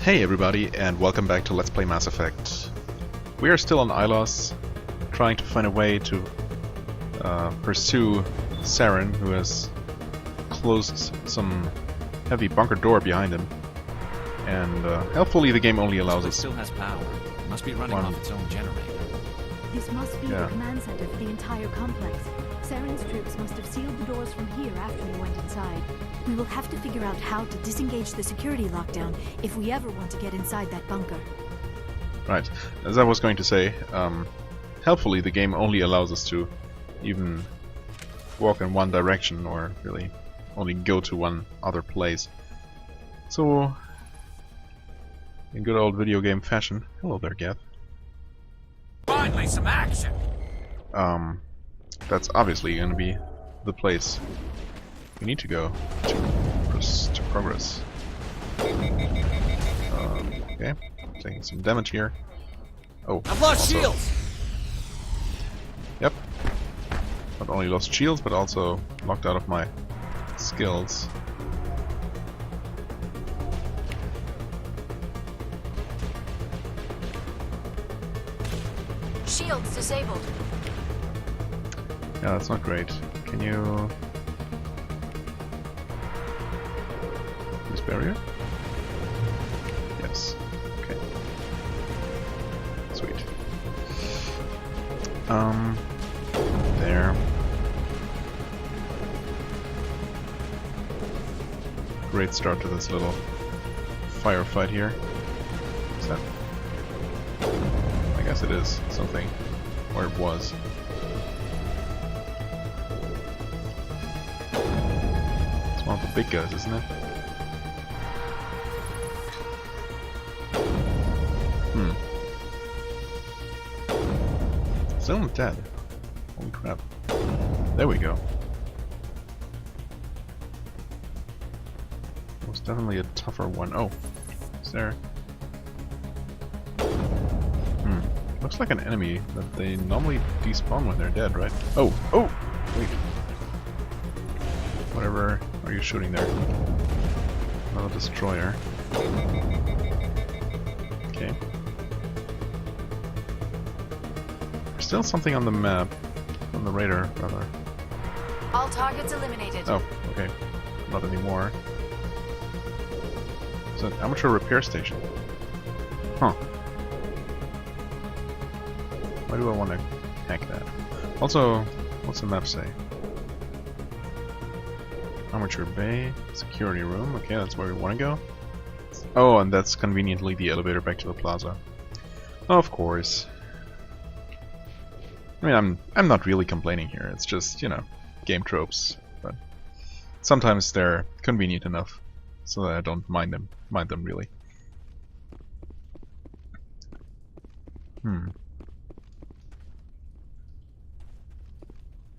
Hey everybody, and welcome back to Let's Play Mass Effect. We are still on Ilos, trying to find a way to pursue Saren, who has closed some heavy bunker door behind him. And helpfully the game only allows us still has power. It must be running off its own generator. This must be the command center for the entire complex. Saren's troops must have sealed the doors from here after we went inside. We will have to figure out how to disengage the security lockdown if we ever want to get inside that bunker. Right. As I was going to say, helpfully the game only allows us to even walk in one direction, or really only go to one other place. So, in good old video game fashion, hello there, Gav. Finally, some action! That's obviously going to be the place we need to go to progress. Okay, taking some damage here. Oh, I've lost also, shields! Yep. Not only lost shields, but also locked out of my skills. Shields disabled. Yeah, that's not great. Can you... This barrier? Yes. Okay. Sweet. There. Great start to this little firefight here. Is that... I guess it is something. Or it was. It's one of the big guys, isn't it? Still not dead. Holy crap. There we go. It was definitely a tougher one. Oh, is there... Looks like an enemy that they normally despawn when they're dead, right? Oh! Oh! Wait. Whatever are you shooting there? Another destroyer. Okay. There's still something on the map. On the radar, rather. All targets eliminated. Oh, okay. Not anymore. It's an amateur repair station. Huh. Why do I want to hack that? Also, what's the map say? Armature Bay, security room. Okay, that's where we want to go. Oh, and that's conveniently the elevator back to the plaza. Of course. I mean, I'm not really complaining here. It's just, you know, game tropes. But sometimes they're convenient enough so that I don't mind them really.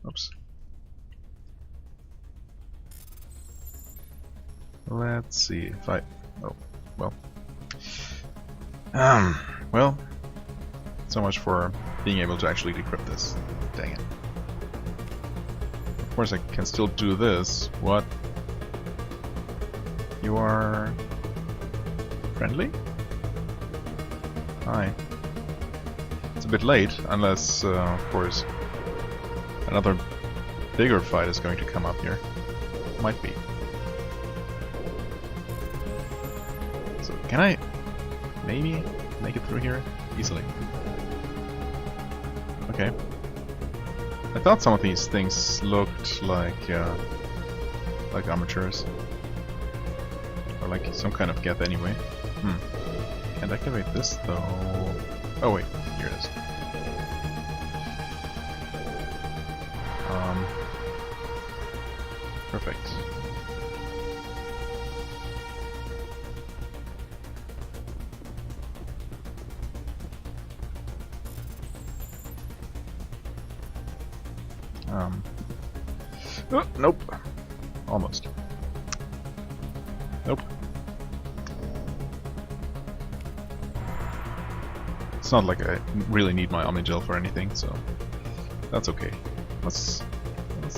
Oops. Let's see if I... Oh, well. Well, so much for being able to actually decrypt this. Dang it. Of course I can still do this. What? You are... friendly? Hi. It's a bit late, unless, of course, another bigger fight is going to come up here. Might be. So, can I maybe make it through here easily? Okay. I thought some of these things looked like amateurs. Or like some kind of gap anyway. Can't activate this though. Oh wait, here it is. Perfect. Oh, nope. Almost. Nope. It's not like I really need my Omnigel for anything, so that's okay. What's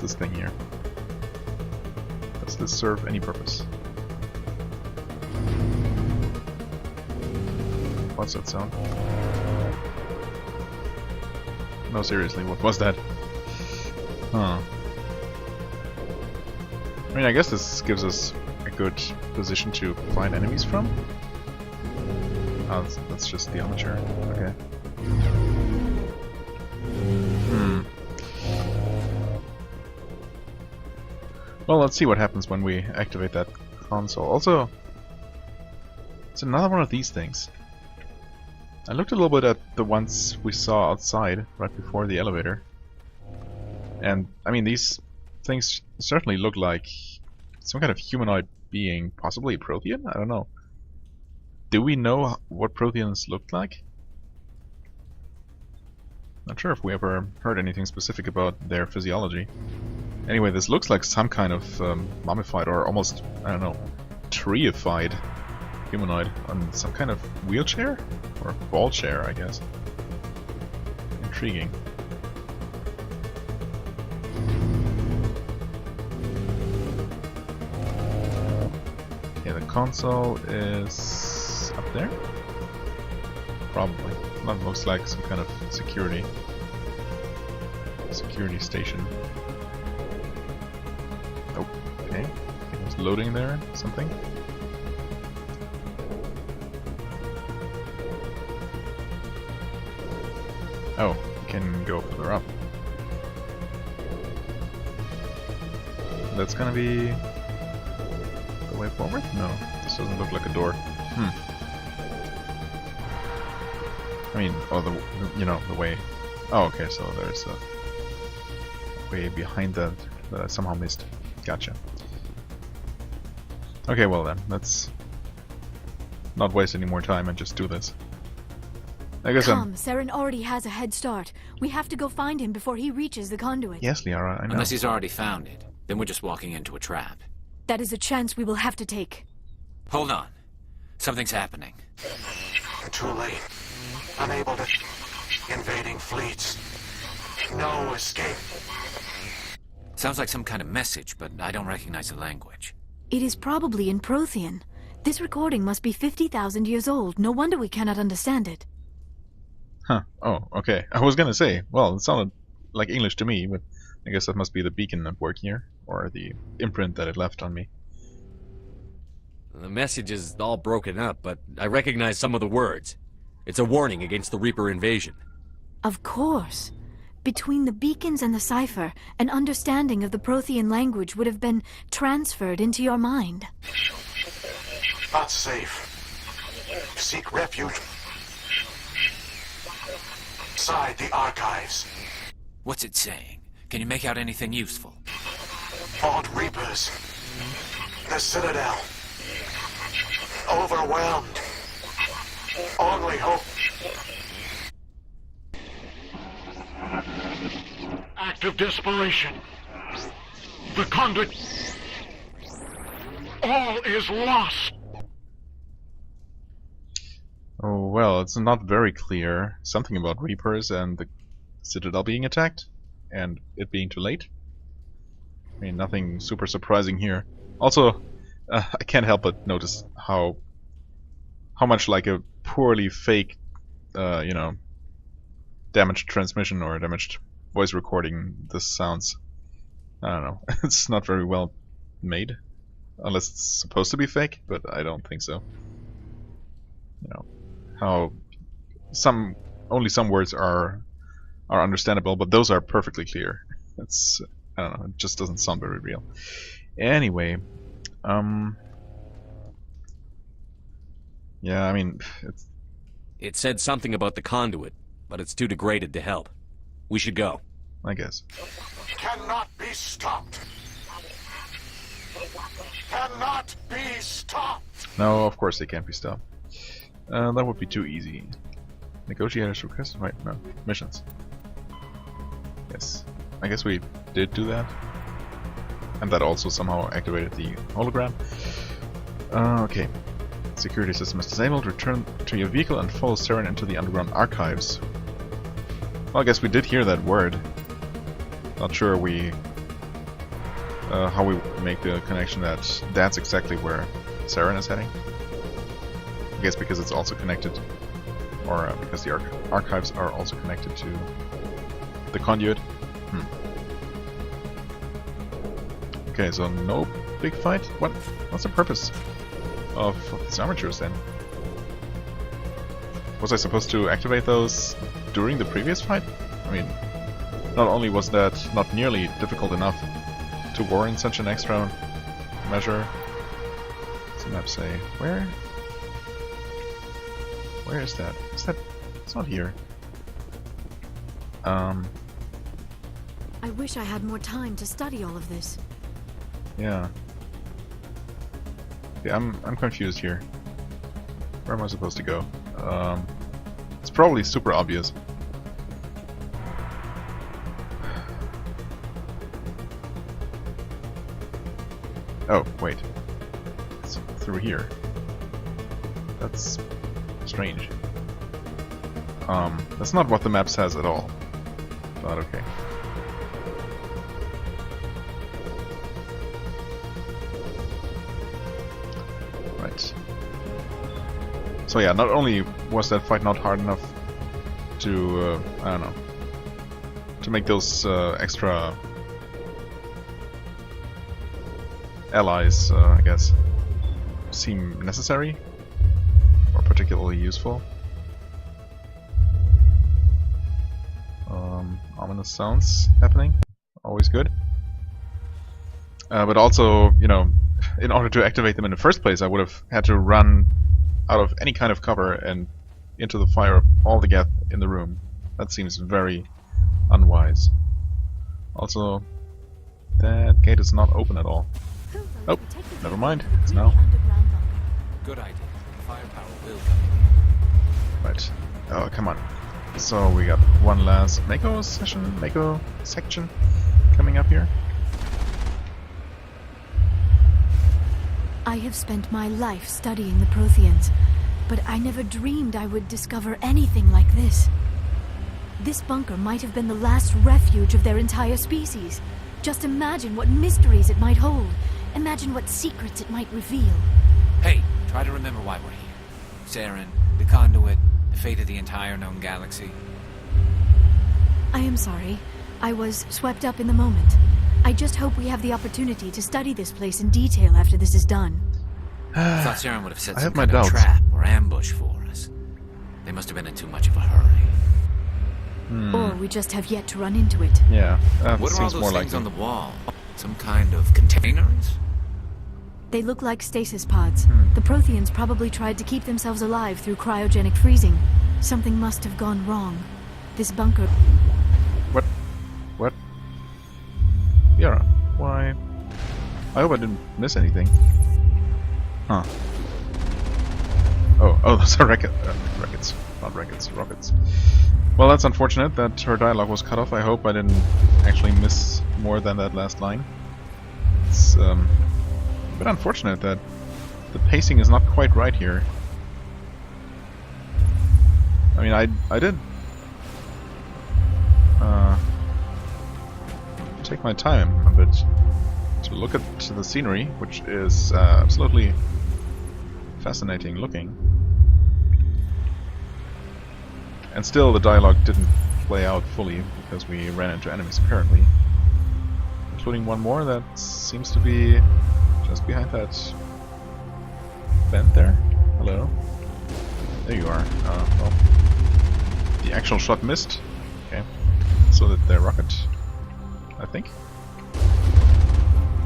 this thing here? Does this serve any purpose? What's that sound? No, seriously, what was that? Huh. I mean, I guess this gives us a good position to find enemies from. Oh, that's just the armature. Okay. Well, let's see what happens when we activate that console. Also, it's another one of these things. I looked a little bit at the ones we saw outside right before the elevator. And, I mean, these things certainly look like some kind of humanoid being, possibly a Prothean? I don't know. Do we know what Protheans looked like? Not sure if we ever heard anything specific about their physiology. Anyway, this looks like some kind of mummified or almost, I don't know, treeified humanoid on some kind of wheelchair? Or ball chair, I guess. Intriguing. Okay, the console is up there? Probably. That looks like some kind of security station. Oh, okay. It was loading there, something. Oh, we can go further up. That's gonna be the way forward? No, this doesn't look like a door. I mean, oh, the way. Oh, okay, so there's a way behind that that I somehow missed. Gotcha. Okay, well then, let's not waste any more time and just do this. I guess Come, Saren already has a head start. We have to go find him before he reaches the conduit. Yes, Liara, I know. Unless he's already found it, then we're just walking into a trap. That is a chance we will have to take. Hold on. Something's happening. Too late. Unable to... Invading fleets. No escape. Sounds like some kind of message, but I don't recognize the language. It is probably in Prothean. This recording must be 50,000 years old. No wonder we cannot understand it. Huh. Oh, okay. I was gonna say, well, it sounded like English to me, but I guess that must be the beacon at work here, or the imprint that it left on me. The message is all broken up, but I recognize some of the words. It's a warning against the Reaper invasion. Of course. Between the beacons and the cipher, an understanding of the Prothean language would have been transferred into your mind. Not safe. Seek refuge. Inside the archives. What's it saying? Can you make out anything useful? Fought Reapers. The Citadel. Overwhelmed. Only hope. Act of desperation. The conduit. All is lost. Oh, well, it's not very clear. Something about Reapers and the Citadel being attacked, and it being too late. I mean, nothing super surprising here. Also, I can't help but notice how much like a poorly faked, you know, damaged transmission or damaged voice recording this sounds. I don't know. It's not very well made, unless it's supposed to be fake, but I don't think so. You know, how only some words are understandable, but those are perfectly clear. It's, I don't know, it just doesn't sound very real. Anyway, yeah, I mean, It said something about the conduit, but it's too degraded to help. We should go. I guess. Cannot be stopped. Cannot be stopped. No, of course they can't be stopped. That would be too easy. Negotiators request? Right, no. Missions. Yes. I guess we did do that. And that also somehow activated the hologram. Okay. Security system is disabled. Return to your vehicle and follow Saren into the underground archives. Well, I guess we did hear that word. Not sure how we make the connection that that's exactly where Saren is heading. I guess because it's also connected Or because the archives are also connected to the conduit. Okay, so no big fight? What's the purpose of these armatures then? Was I supposed to activate those during the previous fight? I mean, not only was that not nearly difficult enough to warrant such an extra measure. What's the map say? Where is that? It's not here. I wish I had more time to study all of this. Yeah. Yeah, I'm confused here. Where am I supposed to go? It's probably super obvious. Oh, wait. It's through here. That's strange. That's not what the map says at all. But okay. Right. So yeah, not only was that fight not hard enough to, I don't know, to make those extra allies, I guess, seem necessary or particularly useful. Ominous sounds happening, always good. But also, you know, in order to activate them in the first place, I would have had to run out of any kind of cover and into the fire of all the geth in the room. That seems very unwise. Also, that gate is not open at all. Oh, never mind. It's now. Good idea. Firepower will come in. Right. Oh, come on. So we got one last Mako section coming up here. I have spent my life studying the Protheans, but I never dreamed I would discover anything like this. This bunker might have been the last refuge of their entire species. Just imagine what mysteries it might hold. Imagine what secrets it might reveal. Hey, try to remember why we're here. Saren, the conduit, the fate of the entire known galaxy. I am sorry. I was swept up in the moment. I just hope we have the opportunity to study this place in detail after this is done. I thought Saren would have set I some have my kind of doubts. trap or ambush for us. They must have been in too much of a hurry. Or we just have yet to run into it. Yeah, that What are all seems those more things likely. on the wall? Some kind of containers? They look like stasis pods. The Protheans probably tried to keep themselves alive through cryogenic freezing. Something must have gone wrong. This bunker... What? Yara, why? I hope I didn't miss anything. Huh. Oh, those are rockets. Not rockets. Well, that's unfortunate that her dialogue was cut off. I hope I didn't actually miss more than that last line. It's a bit unfortunate that the pacing is not quite right here. I mean, I did take my time a bit to look at the scenery, which is absolutely fascinating looking. And still the dialogue didn't play out fully because we ran into enemies apparently. Including one more that seems to be just behind that vent there. Hello. There you are. Well, the actual shot missed. Okay. So that their rocket, I think.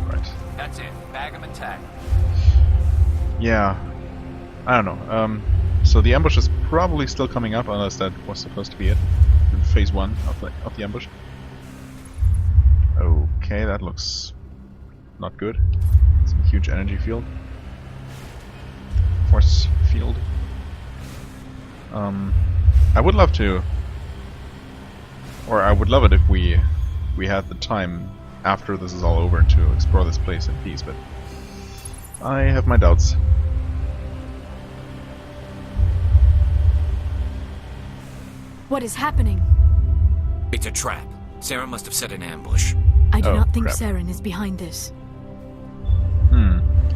Right. That's it. Bag 'em and tag 'em. Yeah. I don't know. So the ambush is probably still coming up, unless that was supposed to be it. In phase 1 of the ambush. Okay, that looks not good. Some huge energy field. Force field. I would love to, or I would love it if we had the time after this is all over to explore this place in peace, but I have my doubts. What is happening? It's a trap. Saren must have set an ambush. I do Oh, not think crap. Saren is behind this.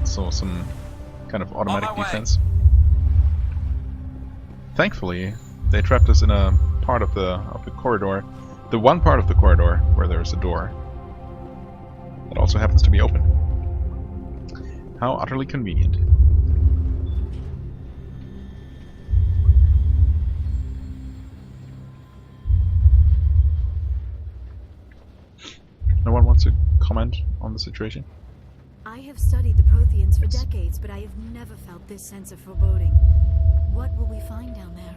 So some kind of automatic On my way. defense. Thankfully, they trapped us in a part of the corridor. The one part of the corridor where there's a door that also happens to be open. How utterly convenient. No one wants to comment on the situation? I have studied the Protheans for decades, but I have never felt this sense of foreboding. What will we find down there?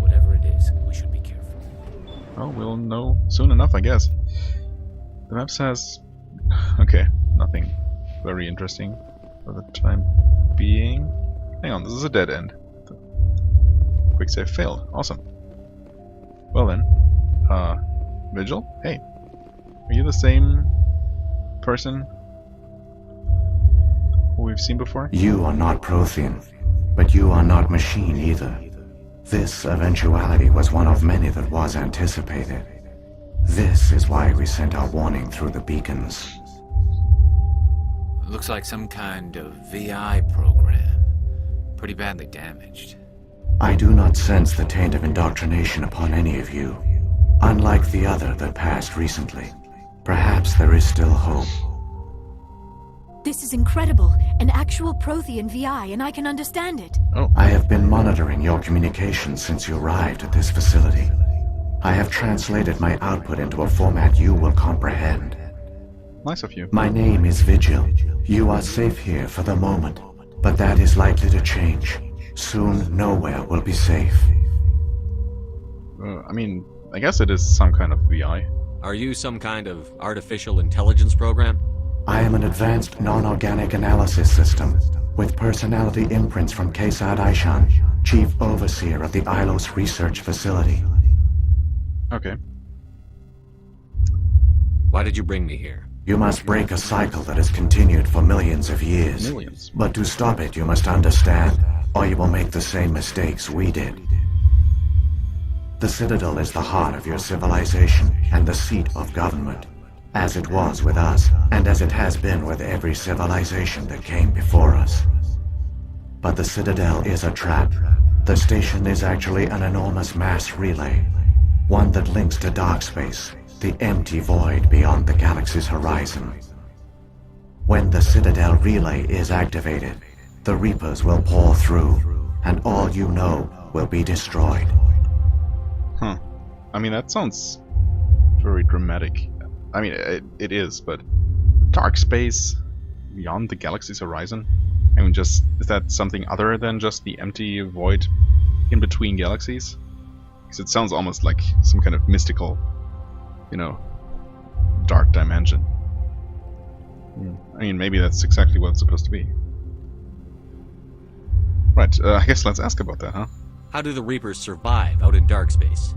Whatever it is, we should be careful. Well, we'll know soon enough, I guess. The map says... Okay, nothing very interesting for the time being. Hang on, this is a dead end. The quick save failed. Awesome. Well then, Vigil? Hey. Are you the same person who we've seen before? You are not Prothean, but you are not machine either. This eventuality was one of many that was anticipated. This is why we sent our warning through the beacons. Looks like some kind of VI program. Pretty badly damaged. I do not sense the taint of indoctrination upon any of you, unlike the other that passed recently. Perhaps there is still hope. This is incredible. An actual Prothean VI, and I can understand it. Oh. I have been monitoring your communications since you arrived at this facility. I have translated my output into a format you will comprehend. Nice of you. My name is Vigil. You are safe here for the moment, but that is likely to change. Soon, nowhere will be safe. I mean, I guess it is some kind of VI. Are you some kind of artificial intelligence program? I am an advanced non-organic analysis system, with personality imprints from Kesad Aishan, Chief Overseer of the Ilos Research Facility. Okay. Why did you bring me here? You must break a cycle that has continued for millions of years. Millions. But to stop it, you must understand, or you will make the same mistakes we did. The Citadel is the heart of your civilization and the seat of government, as it was with us, and as it has been with every civilization that came before us. But the Citadel is a trap. The station is actually an enormous mass relay, one that links to dark space, the empty void beyond the galaxy's horizon. When the Citadel relay is activated, the Reapers will pour through, and all you know will be destroyed. Huh. I mean, that sounds very dramatic. I mean, it is, but dark space beyond the galaxy's horizon? I mean, is that something other than just the empty void in between galaxies? Because it sounds almost like some kind of mystical, dark dimension. I mean, maybe that's exactly what it's supposed to be. Right, I guess let's ask about that, huh? How do the Reapers survive out in dark space?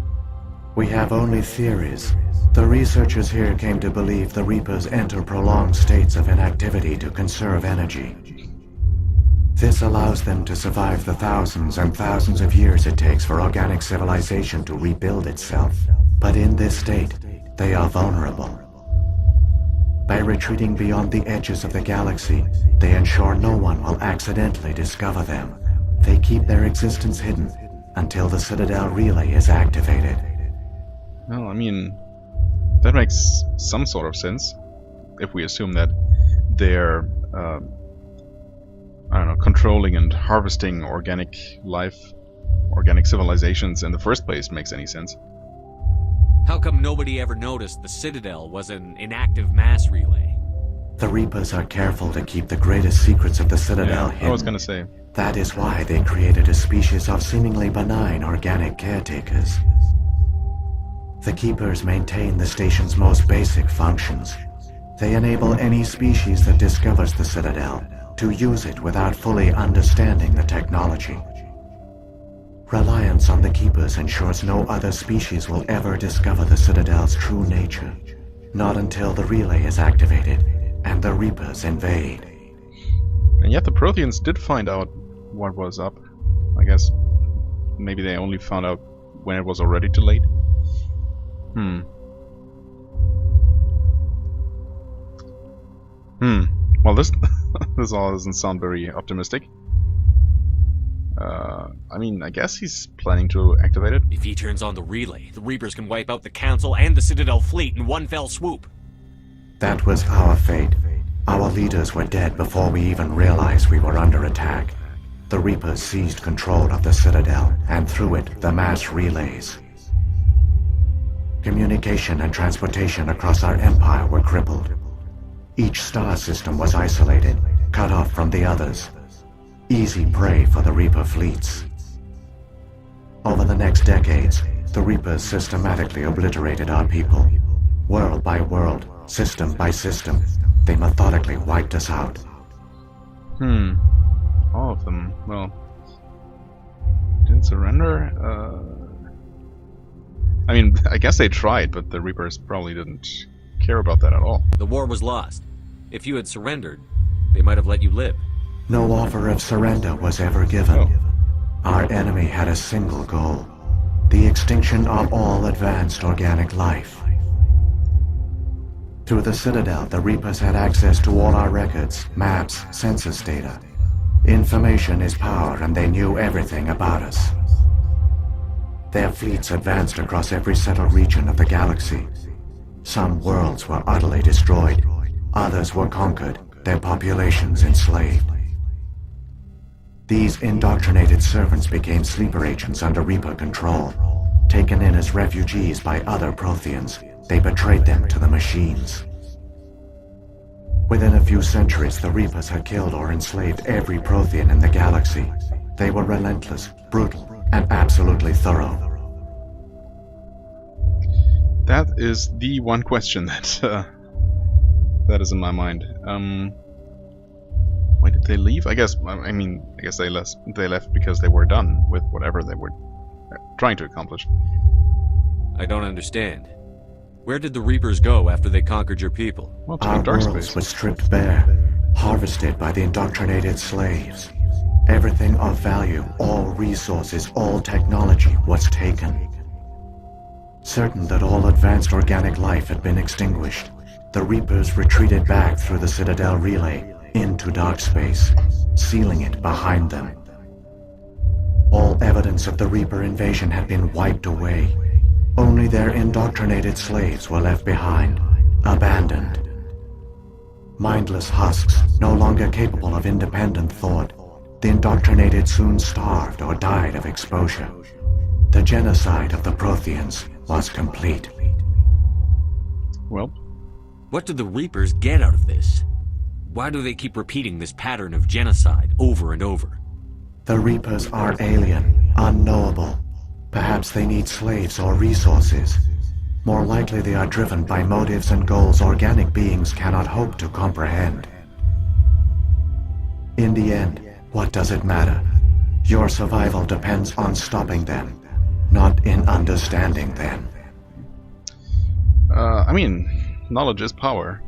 We have only theories. The researchers here came to believe the Reapers enter prolonged states of inactivity to conserve energy. This allows them to survive the thousands and thousands of years it takes for organic civilization to rebuild itself. But in this state, they are vulnerable. By retreating beyond the edges of the galaxy, they ensure no one will accidentally discover them. They keep their existence hidden until the Citadel relay is activated. Well, I mean, that makes some sort of sense, if we assume that they're, controlling and harvesting organic life, organic civilizations in the first place makes any sense. How come nobody ever noticed the Citadel was an inactive mass relay? The Reapers are careful to keep the greatest secrets of the Citadel hidden. I was gonna say. That is why they created a species of seemingly benign organic caretakers. The Keepers maintain the station's most basic functions. They enable any species that discovers the Citadel to use it without fully understanding the technology. Reliance on the Keepers ensures no other species will ever discover the Citadel's true nature, not until the relay is activated and the Reapers invade. And yet the Protheans did find out what was up. I guess maybe they only found out when it was already too late. Well, this this all doesn't sound very optimistic. I mean, I guess he's planning to activate it. If he turns on the relay, the Reapers can wipe out the Council and the Citadel fleet in one fell swoop. That was our fate. Our leaders were dead before we even realized we were under attack. The Reapers seized control of the Citadel, and through it, the mass relays. Communication and transportation across our empire were crippled. Each star system was isolated, cut off from the others. Easy prey for the Reaper fleets. Over the next decades, the Reapers systematically obliterated our people. World by world, system by system, they methodically wiped us out. All of them. Well, didn't surrender? I mean, I guess they tried, but the Reapers probably didn't care about that at all. The war was lost. If you had surrendered, they might have let you live. No offer of surrender was ever given. Oh. Our enemy had a single goal: the extinction of all advanced organic life. Through the Citadel, the Reapers had access to all our records, maps, census data. Information is power, and they knew everything about us. Their fleets advanced across every settled region of the galaxy. Some worlds were utterly destroyed, others were conquered, their populations enslaved. These indoctrinated servants became sleeper agents under Reaper control. Taken in as refugees by other Protheans, they betrayed them to the machines. Within a few centuries, the Reapers had killed or enslaved every Prothean in the galaxy. They were relentless, brutal, and absolutely thorough. That is the one question that that is in my mind. Why did they leave? I guess they left because they were done with whatever they were trying to accomplish. I don't understand. Where did the Reapers go after they conquered your people? Well, to Our the dark worlds space. were stripped bare, harvested by the indoctrinated slaves. Everything of value, all resources, all technology was taken. Certain that all advanced organic life had been extinguished, the Reapers retreated back through the Citadel relay into dark space, sealing it behind them. All evidence of the Reaper invasion had been wiped away. Only their indoctrinated slaves were left behind, abandoned. Mindless husks, no longer capable of independent thought, the indoctrinated soon starved or died of exposure. The genocide of the Protheans was complete. Well, What do the Reapers get out of this? Why do they keep repeating this pattern of genocide over and over? The Reapers are alien, unknowable. Perhaps they need slaves or resources. More likely they are driven by motives and goals organic beings cannot hope to comprehend. In the end, what does it matter? Your survival depends on stopping them, not in understanding them. Knowledge is power.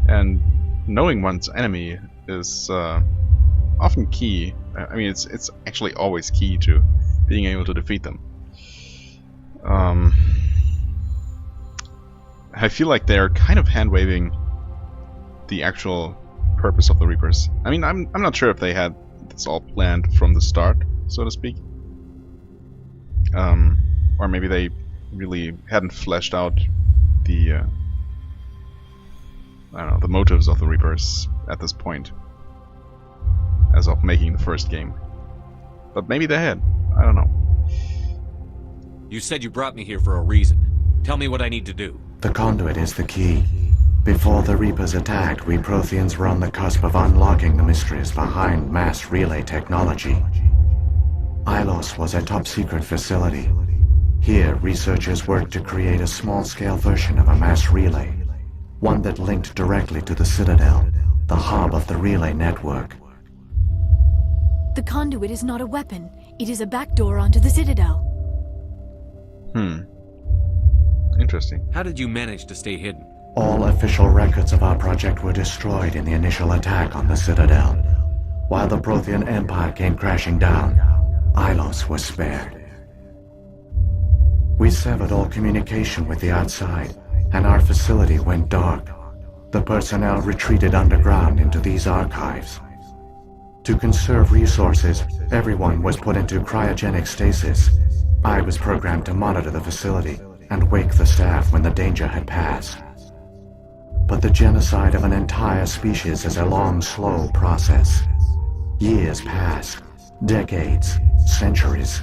And knowing one's enemy is often key. It's actually always key to being able to defeat them. I feel like they're kind of hand-waving the actual purpose of the Reapers. I'm not sure if they had this all planned from the start, so to speak. Or maybe they really hadn't fleshed out the the motives of the Reapers at this point, as of making the first game. But maybe they had. I don't know. You said you brought me here for a reason. Tell me what I need to do. The conduit is the key. Before the Reapers attacked, we Protheans were on the cusp of unlocking the mysteries behind mass relay technology. Ilos was a top-secret facility. Here, researchers worked to create a small-scale version of a mass relay, one that linked directly to the Citadel, the hub of the relay network. The conduit is not a weapon. It is a backdoor onto the Citadel. Interesting. How did you manage to stay hidden? All official records of our project were destroyed in the initial attack on the Citadel. While the Prothean Empire came crashing down, Ilos was spared. We severed all communication with the outside, and our facility went dark. The personnel retreated underground into these archives. To conserve resources, everyone was put into cryogenic stasis. I was programmed to monitor the facility and wake the staff when the danger had passed. But the genocide of an entire species is a long, slow process. Years passed, decades, centuries.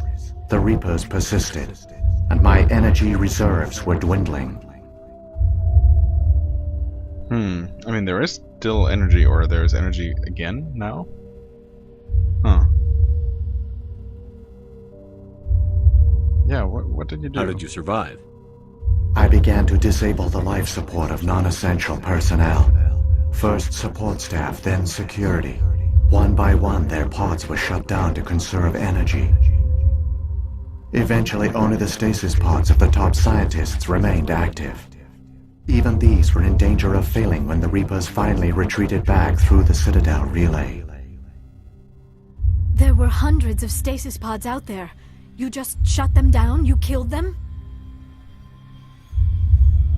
The Reapers persisted, and my energy reserves were dwindling. I mean, there is still energy, or there's energy again now? Huh. Yeah, what did you do? How did you survive? I began to disable the life support of non-essential personnel. First support staff, then security. One by one, their pods were shut down to conserve energy. Eventually, only the stasis pods of the top scientists remained active. Even these were in danger of failing when the Reapers finally retreated back through the Citadel relay. There were hundreds of stasis pods out there. You just shut them down? You killed them?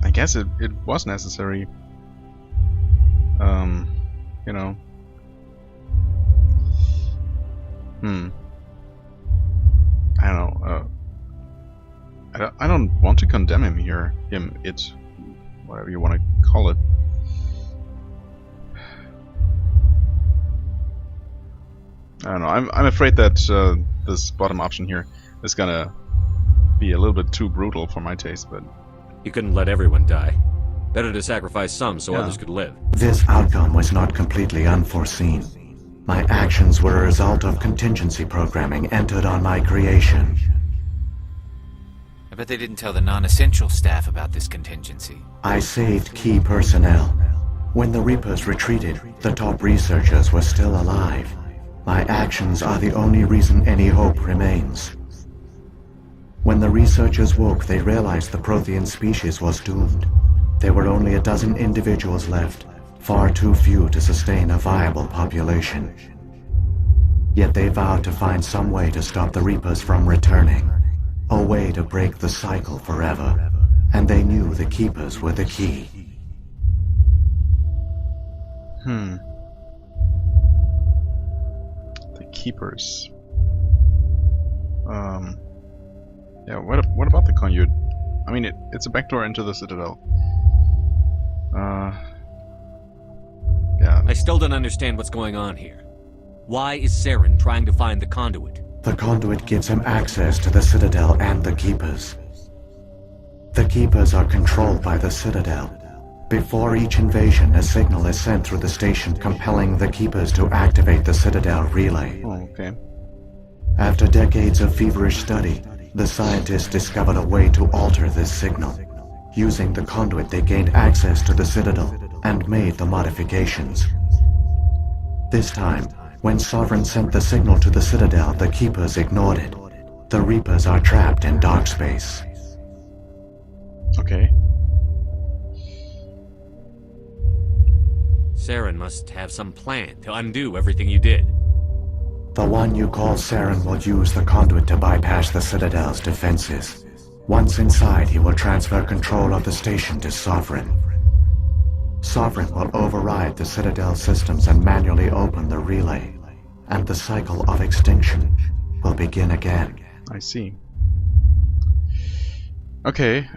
I guess it was necessary. You know. I don't know. I don't want to condemn him here. It, whatever you want to call it. I don't know. I'm afraid that this bottom option here is gonna be a little bit too brutal for my taste, but You couldn't let everyone die. Better to sacrifice some so others could live. This outcome was not completely unforeseen. My actions were a result of contingency programming entered on my creation. I bet they didn't tell the non-essential staff about this contingency. I saved key personnel. When the Reapers retreated, the top researchers were still alive. My actions are the only reason any hope remains. When the researchers woke, they realized the Prothean species was doomed. There were only a dozen individuals left, far too few to sustain a viable population. Yet they vowed to find some way to stop the Reapers from returning, a way to break the cycle forever, and they knew the Keepers were the key. The Keepers. Yeah, what about the conduit? I mean, it's a backdoor into the Citadel. Yeah. I still don't understand what's going on here. Why is Saren trying to find the conduit? The conduit gives him access to the Citadel and the Keepers. The Keepers are controlled by the Citadel. Before each invasion, a signal is sent through the station compelling the Keepers to activate the Citadel relay. Oh, okay. After decades of feverish study, the scientists discovered a way to alter this signal. Using the conduit, they gained access to the Citadel and made the modifications. This time, when Sovereign sent the signal to the Citadel, the Keepers ignored it. The Reapers are trapped in dark space. Okay. Saren must have some plan to undo everything you did. The one you call Saren will use the conduit to bypass the Citadel's defenses. Once inside, he will transfer control of the station to Sovereign. Sovereign will override the Citadel systems and manually open the relay, and the cycle of extinction will begin again. I see. Okay,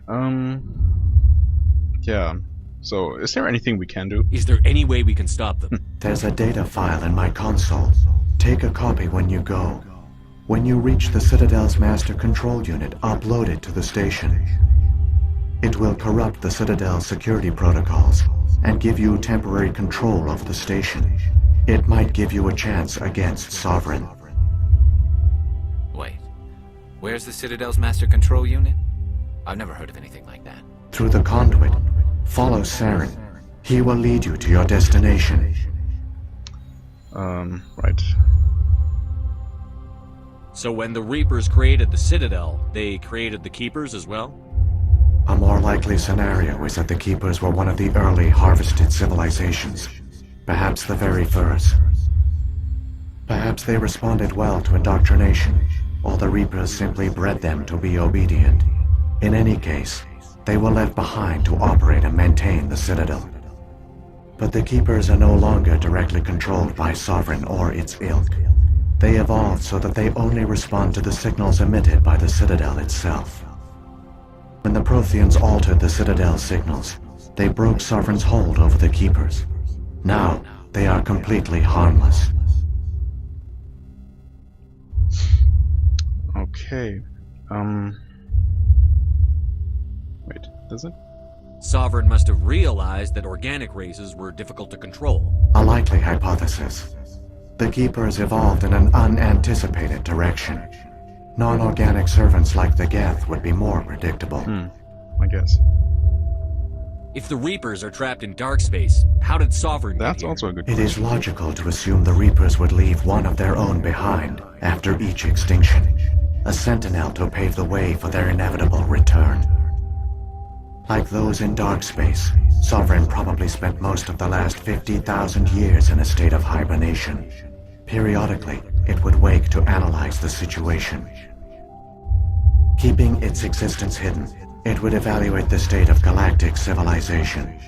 yeah. So, is there anything we can do? Is there any way we can stop them? There's a data file in my console. Take a copy when you go. When you reach the Citadel's master control unit, upload it to the station. It will corrupt the Citadel's security protocols and give you temporary control of the station. It might give you a chance against Sovereign. Wait, where's the Citadel's master control unit? I've never heard of anything like that. Through the conduit, follow Saren. He will lead you to your destination. Right. So when the Reapers created the Citadel, they created the Keepers as well? A more likely scenario is that the Keepers were one of the early harvested civilizations. Perhaps the very first. Perhaps they responded well to indoctrination, or the Reapers simply bred them to be obedient. In any case, they were left behind to operate and maintain the Citadel. But the Keepers are no longer directly controlled by Sovereign or its ilk. They evolved so that they only respond to the signals emitted by the Citadel itself. When the Protheans altered the Citadel's signals, they broke Sovereign's hold over the Keepers. Now, they are completely harmless. Okay. Wait, does it? Sovereign must have realized that organic races were difficult to control. A likely hypothesis. The Keepers evolved in an unanticipated direction. Non-organic servants like the Geth would be more predictable. I guess. If the Reapers are trapped in dark space, how did Sovereign get That's here? also a good It question. is logical to assume the Reapers would leave one of their own behind after each extinction. A sentinel to pave the way for their inevitable return. Like those in dark space, Sovereign probably spent most of the last 50,000 years in a state of hibernation. Periodically, it would wake to analyze the situation. Keeping its existence hidden, it would evaluate the state of galactic civilization.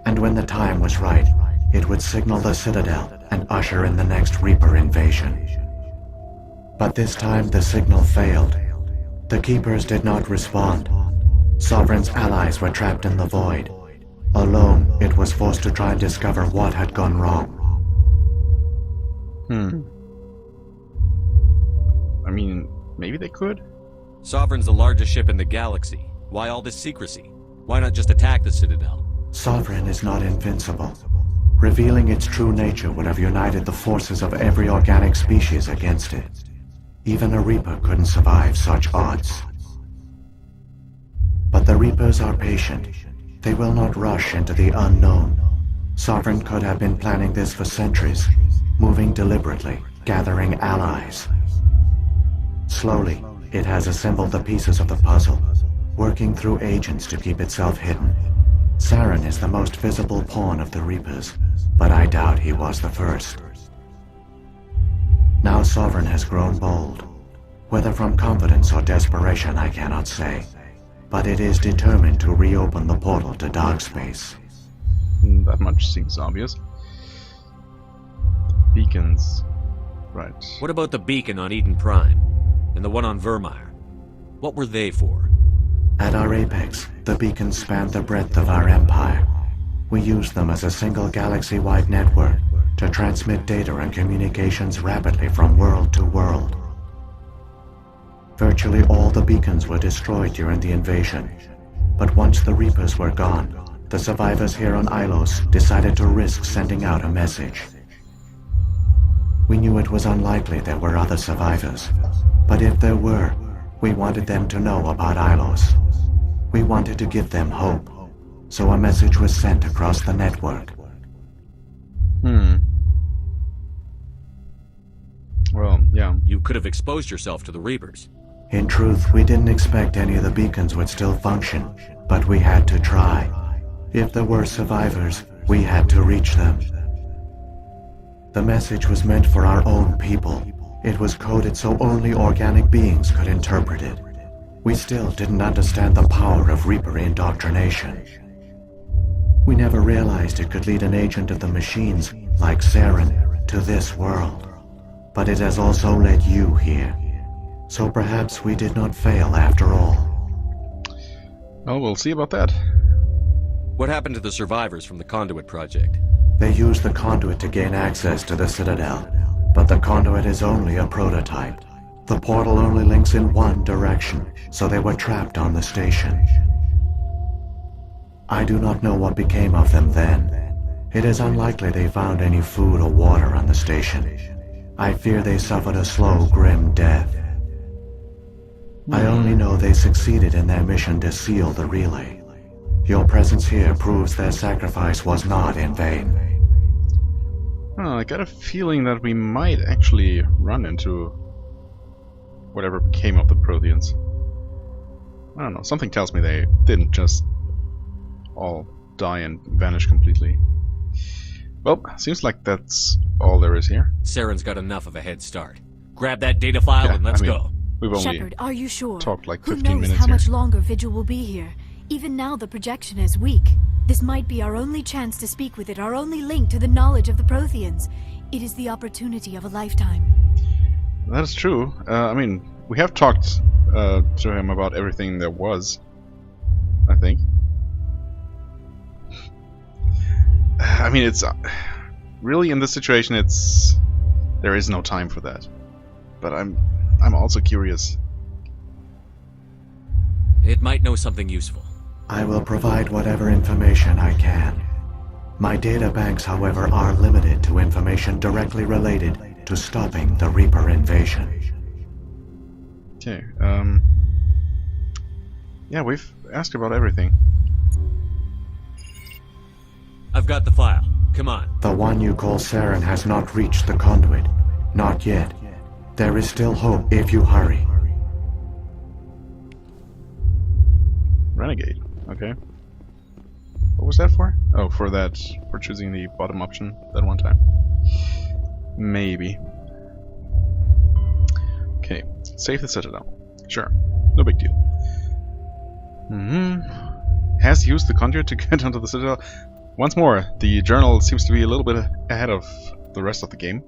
And when the time was right, it would signal the Citadel and usher in the next Reaper invasion. But this time the signal failed. The Keepers did not respond. Sovereign's allies were trapped in the void. Alone, it was forced to try and discover what had gone wrong. I mean, maybe they could? Sovereign's the largest ship in the galaxy. Why all this secrecy? Why not just attack the Citadel? Sovereign is not invincible. Revealing its true nature would have united the forces of every organic species against it. Even a Reaper couldn't survive such odds. But the Reapers are patient. They will not rush into the unknown. Sovereign could have been planning this for centuries, moving deliberately, gathering allies. Slowly, it has assembled the pieces of the puzzle, working through agents to keep itself hidden. Saren is the most visible pawn of the Reapers, but I doubt he was the first. Now Sovereign has grown bold. Whether from confidence or desperation, I cannot say. But it is determined to reopen the portal to dark space. That much seems obvious. Beacons. Right. What about the beacon on Eden Prime? And the one on Vermeer? What were they for? At our apex, the beacons spanned the breadth of our empire. We used them as a single galaxy-wide network to transmit data and communications rapidly from world to world. Virtually all the beacons were destroyed during the invasion, but once the Reapers were gone, the survivors here on Ilos decided to risk sending out a message. We knew it was unlikely there were other survivors, but if there were, we wanted them to know about Ilos. We wanted to give them hope, so a message was sent across the network. Well, yeah. You could have exposed yourself to the Reapers. In truth, we didn't expect any of the beacons would still function, but we had to try. If there were survivors, we had to reach them. The message was meant for our own people. It was coded so only organic beings could interpret it. We still didn't understand the power of Reaper indoctrination. We never realized it could lead an agent of the machines, like Saren, to this world. But it has also led you here. So perhaps we did not fail after all. Well, we'll see about that. What happened to the survivors from the Conduit project? They used the conduit to gain access to the Citadel, but the conduit is only a prototype. The portal only links in one direction, so they were trapped on the station. I do not know what became of them then. It is unlikely they found any food or water on the station. I fear they suffered a slow, grim death. I only know they succeeded in their mission to seal the relay. Your presence here proves their sacrifice was not in vain. Oh, I got a feeling that we might actually run into whatever became of the Protheans. I don't know, something tells me they didn't just all die and vanish completely. Well, seems like that's all there is here. Saren's got enough of a head start. Grab that data file and let's go. We've only Shepard, are you sure? talked like Who 15 knows minutes how here. much longer Vigil will be here? Even now the projection is weak. This might be our only chance to speak with it, our only link to the knowledge of the Protheans. It is the opportunity of a lifetime. That is true. I mean, we have talked to him about everything there was, I think. I mean, it's really in this situation. There is no time for that. But I'm also curious. It might know something useful. I will provide whatever information I can. My data banks, however, are limited to information directly related to stopping the Reaper invasion. Okay, yeah, we've asked about everything. I've got the file. Come on. The one you call Saren has not reached the conduit. Not yet. There is still hope if you hurry. Renegade, okay. What was that for? Oh, for choosing the bottom option that one time. Maybe. Okay, save the Citadel. Sure, no big deal. Has used the conduit to get onto the Citadel. Once more, the journal seems to be a little bit ahead of the rest of the game.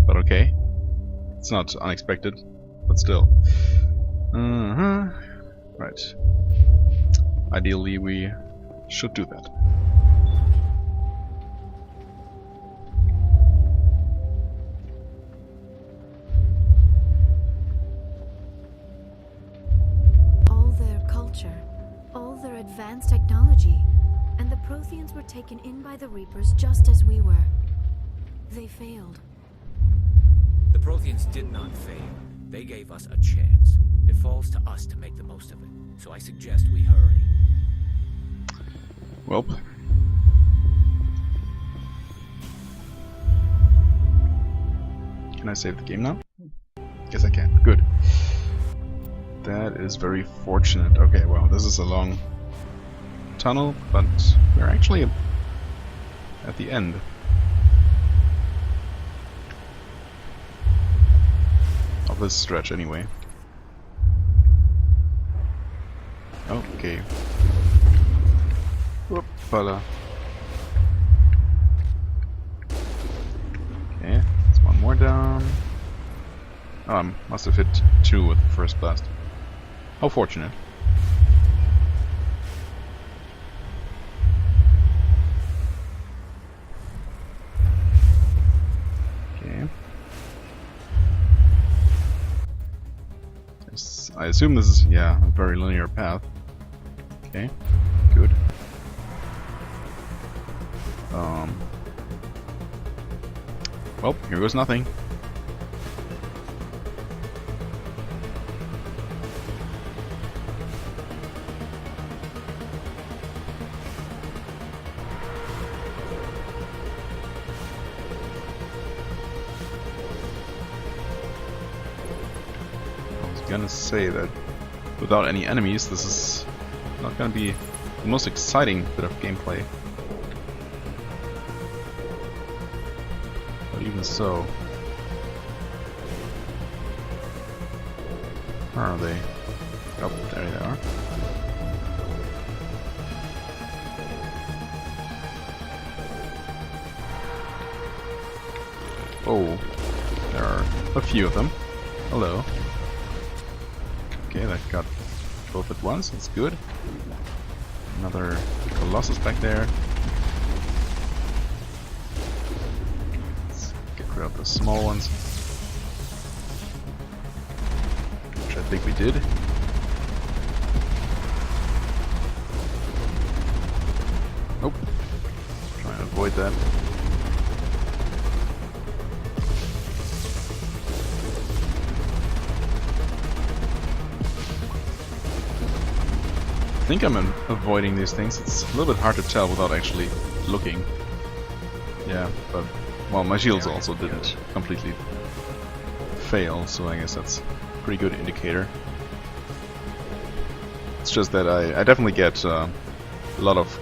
But okay. It's not unexpected, but still. Right. Ideally, we should do that. All their culture, all their advanced technology, and the Protheans were taken in by the Reapers just as we were. They failed. The Protheans did not fail. They gave us a chance. It falls to us to make the most of it. So I suggest we hurry. Welp. Can I save the game now? Yes, I can. Good. That is very fortunate. Okay, well, this is a long tunnel, but we're actually at the end. Of this stretch, anyway. Okay. Whoopala. Okay, there's one more down. Oh, I must have hit 2 with the first blast. How fortunate. Okay. I assume this is, yeah, a very linear path. Okay, good. Well, here goes nothing. Gonna say that without any enemies, this is not gonna be the most exciting bit of gameplay. But even so, where are they? Oh, there they are. Oh, there are a few of them. Hello. Okay, that got both at once, that's good. Another Colossus back there. Let's get rid of the small ones. Which I think we did. Nope. Trying to avoid that. I think I'm avoiding these things. It's a little bit hard to tell without actually looking. Yeah, but well, my shields also didn't completely fail, so I guess that's a pretty good indicator. It's just that I definitely get a lot of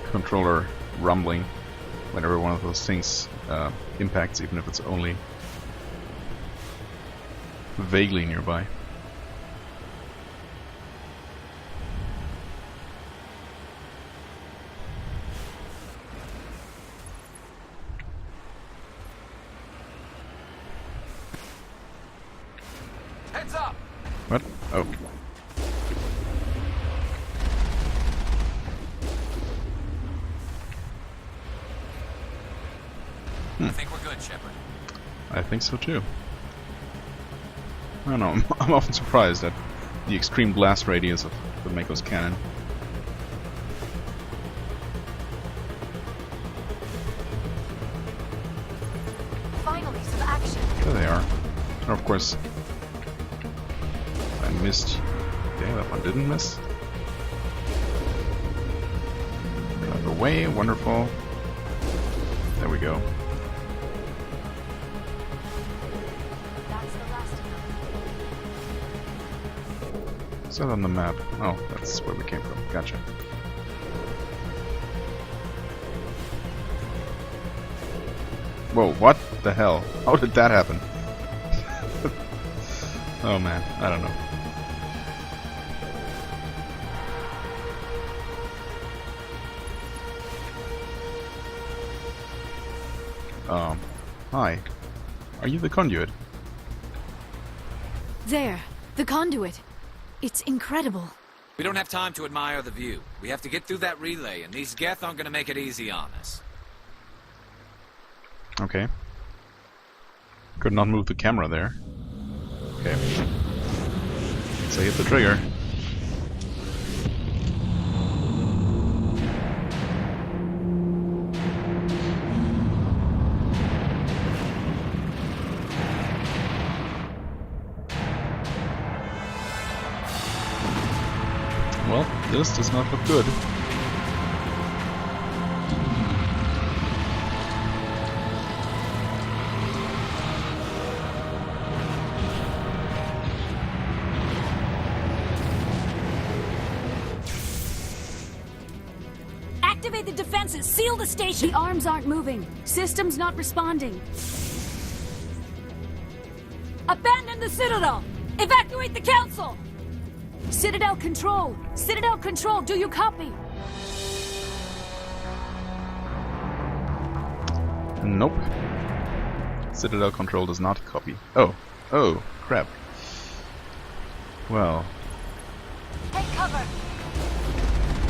controller rumbling whenever one of those things impacts, even if it's only vaguely nearby. What? Oh. I think we're good, Shepard. I think so too. I don't know, I'm often surprised at the extreme blast radius of the Mako's cannon. Finally, some action. There they are. And of course, I missed. Okay, that one didn't miss. Drive away, wonderful. There we go. That's the last of them. Is that on the map? Oh, that's where we came from. Gotcha. Whoa, what the hell? How did that happen? Oh man, I don't know. Hi. Are you the conduit? There, the conduit. It's incredible. We don't have time to admire the view. We have to get through that relay, and these Geth aren't gonna make it easy on us. Okay. Could not move the camera there. Okay. So hit the trigger. Well, this does not look good. Activate the defenses! Seal the station! The arms aren't moving. Systems not responding. Abandon the Citadel! Evacuate the Council! Citadel Control! Citadel Control, do you copy? Nope. Citadel Control does not copy. Oh. Oh, crap. Well. Take cover!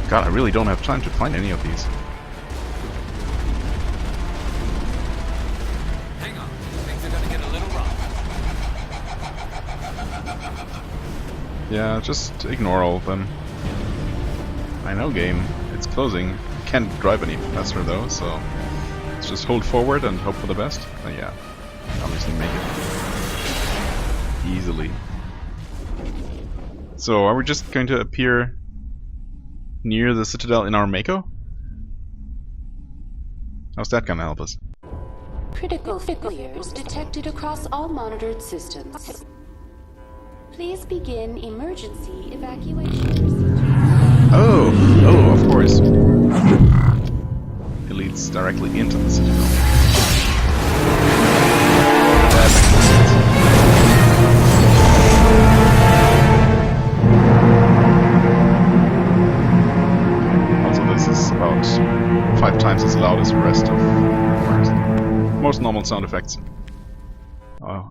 God, I really don't have time to find any of these. Hang on. Things are gonna get a little rough. Yeah, just ignore all of them. I know, game. It's closing. Can't drive any faster though, so let's just hold forward and hope for the best. Yeah, obviously make it easily. So, are we just going to appear near the Citadel in our Mako? How's that gonna help us? Critical failures detected across all monitored systems. Please begin emergency evacuation procedures. Oh! Oh, of course. It leads directly into the Citadel. That makes sense. Also, this is about 5 times as loud as the rest of most normal sound effects.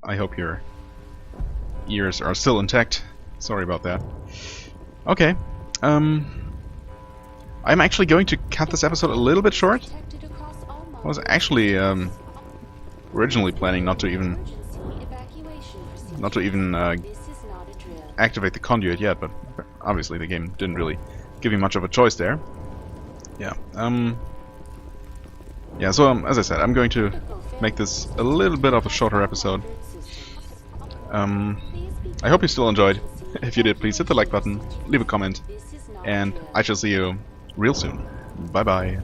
I hope your ears are still intact. Sorry about that. Okay. I'm actually going to cut this episode a little bit short. I was actually originally planning not to even activate the conduit yet, but obviously the game didn't really give me much of a choice there. Yeah. Yeah. So as I said, I'm going to make this a little bit of a shorter episode. I hope you still enjoyed. If you did, please hit the like button, leave a comment, and I shall see you real soon. Bye bye.